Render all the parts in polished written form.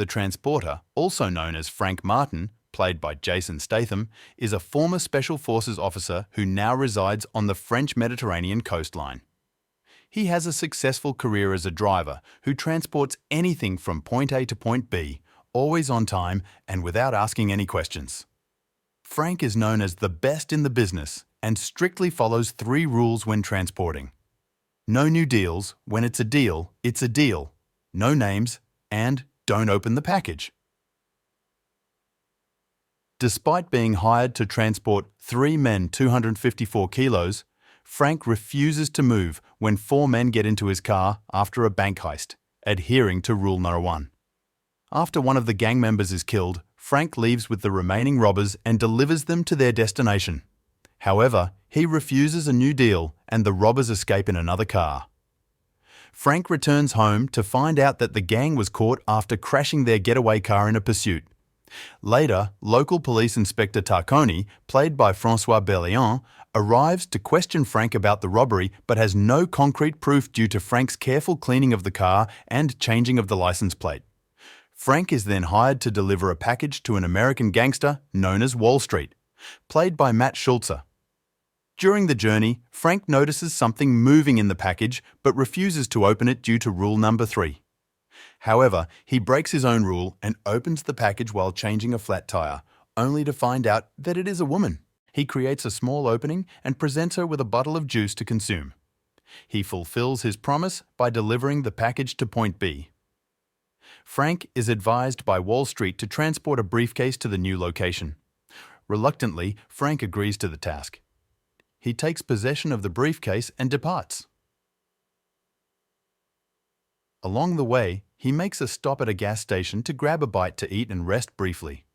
The transporter, also known as Frank Martin, played by Jason Statham, is a former Special Forces officer who now resides on the French Mediterranean coastline. He has a successful career as a driver who transports anything from point A to point B, always on time and without asking any questions. Frank is known as the best in the business and strictly follows 3 rules when transporting. No new deals. When it's a deal, it's a deal. No names, and don't open the package. Despite being hired to transport 3 men 254 kilos, Frank refuses to move when 4 men get into his car after a bank heist, adhering to rule number 1. After one of the gang members is killed, Frank leaves with the remaining robbers and delivers them to their destination. However, he refuses a new deal and the robbers escape in another car. Frank returns home to find out that the gang was caught after crashing their getaway car in a pursuit. Later, local police inspector Tarconi, played by François Berliand, arrives to question Frank about the robbery but has no concrete proof due to Frank's careful cleaning of the car and changing of the license plate. Frank is then hired to deliver a package to an American gangster known as Wall Street, played by Matt Schulze. During the journey, Frank notices something moving in the package but refuses to open it due to rule number 3. However, he breaks his own rule and opens the package while changing a flat tire, only to find out that it is a woman. He creates a small opening and presents her with a bottle of juice to consume. He fulfills his promise by delivering the package to point B. Frank is advised by Wall Street to transport a briefcase to the new location. Reluctantly, Frank agrees to the task. He takes possession of the briefcase and departs. Along the way, he makes a stop at a gas station to grab a bite to eat and rest briefly.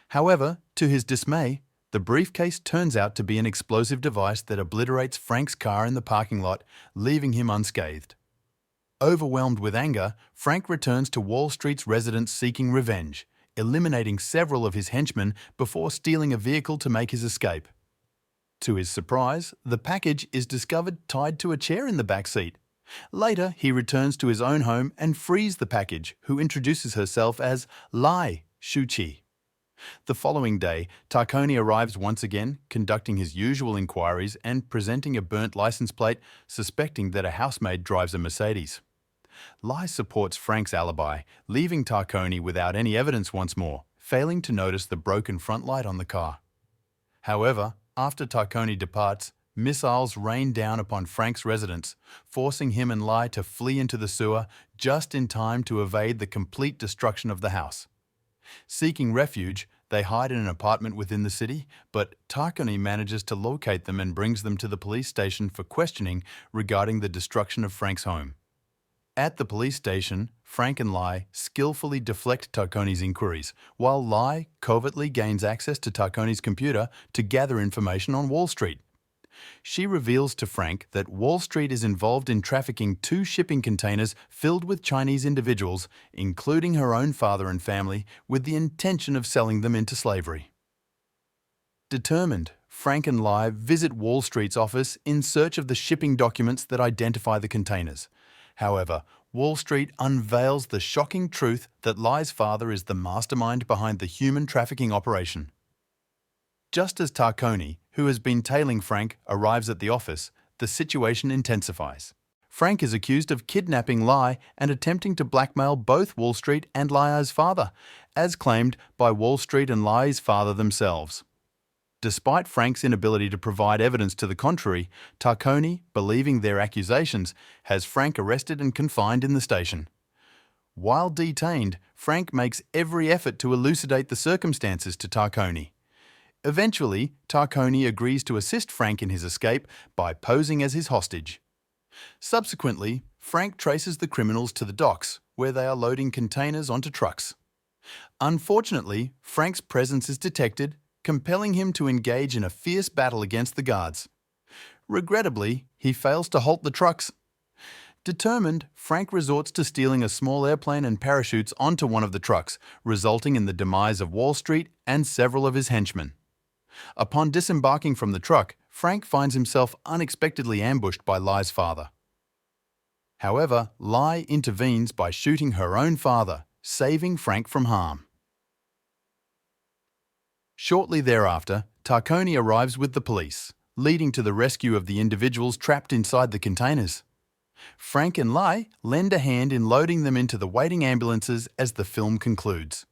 However, to his dismay, the briefcase turns out to be an explosive device that obliterates Frank's car in the parking lot, leaving him unscathed. Overwhelmed with anger, Frank returns to Wall Street's residence seeking revenge, eliminating several of his henchmen before stealing a vehicle to make his escape. To his surprise, the package is discovered tied to a chair in the back seat. Later, he returns to his own home and frees the package, who introduces herself as Lai Shuqi. The following day, Tarconi arrives once again, conducting his usual inquiries and presenting a burnt license plate, suspecting that a housemaid drives a Mercedes. Lai supports Frank's alibi, leaving Tarconi without any evidence once more, failing to notice the broken front light on the car. However, after Tarconi departs, missiles rain down upon Frank's residence, forcing him and Lai to flee into the sewer just in time to evade the complete destruction of the house. Seeking refuge, they hide in an apartment within the city, but Tarconi manages to locate them and brings them to the police station for questioning regarding the destruction of Frank's home. At the police station, Frank and Lai skillfully deflect Tarconi's inquiries, while Lai covertly gains access to Tarconi's computer to gather information on Wall Street. She reveals to Frank that Wall Street is involved in trafficking 2 shipping containers filled with Chinese individuals, including her own father and family, with the intention of selling them into slavery. Determined, Frank and Lai visit Wall Street's office in search of the shipping documents that identify the containers. However, Wall Street unveils the shocking truth that Lai's father is the mastermind behind the human trafficking operation. Just as Tarconi, who has been tailing Frank, arrives at the office, the situation intensifies. Frank is accused of kidnapping Lai and attempting to blackmail both Wall Street and Lai's father, as claimed by Wall Street and Lai's father themselves. Despite Frank's inability to provide evidence to the contrary, Tarconi, believing their accusations, has Frank arrested and confined in the station. While detained, Frank makes every effort to elucidate the circumstances to Tarconi. Eventually, Tarconi agrees to assist Frank in his escape by posing as his hostage. Subsequently, Frank traces the criminals to the docks, where they are loading containers onto trucks. Unfortunately, Frank's presence is detected, compelling him to engage in a fierce battle against the guards. Regrettably, he fails to halt the trucks. Determined, Frank resorts to stealing a small airplane and parachutes onto one of the trucks, resulting in the demise of Wall Street and several of his henchmen. Upon disembarking from the truck, Frank finds himself unexpectedly ambushed by Lai's father. However, Lai intervenes by shooting her own father, saving Frank from harm. Shortly thereafter, Tarconi arrives with the police, leading to the rescue of the individuals trapped inside the containers. Frank and Lai lend a hand in loading them into the waiting ambulances as the film concludes.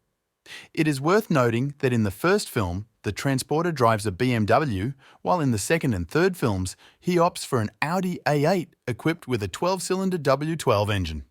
It is worth noting that in the first film, the transporter drives a BMW, while in the second and third films, he opts for an Audi A8 equipped with a 12-cylinder W12 engine.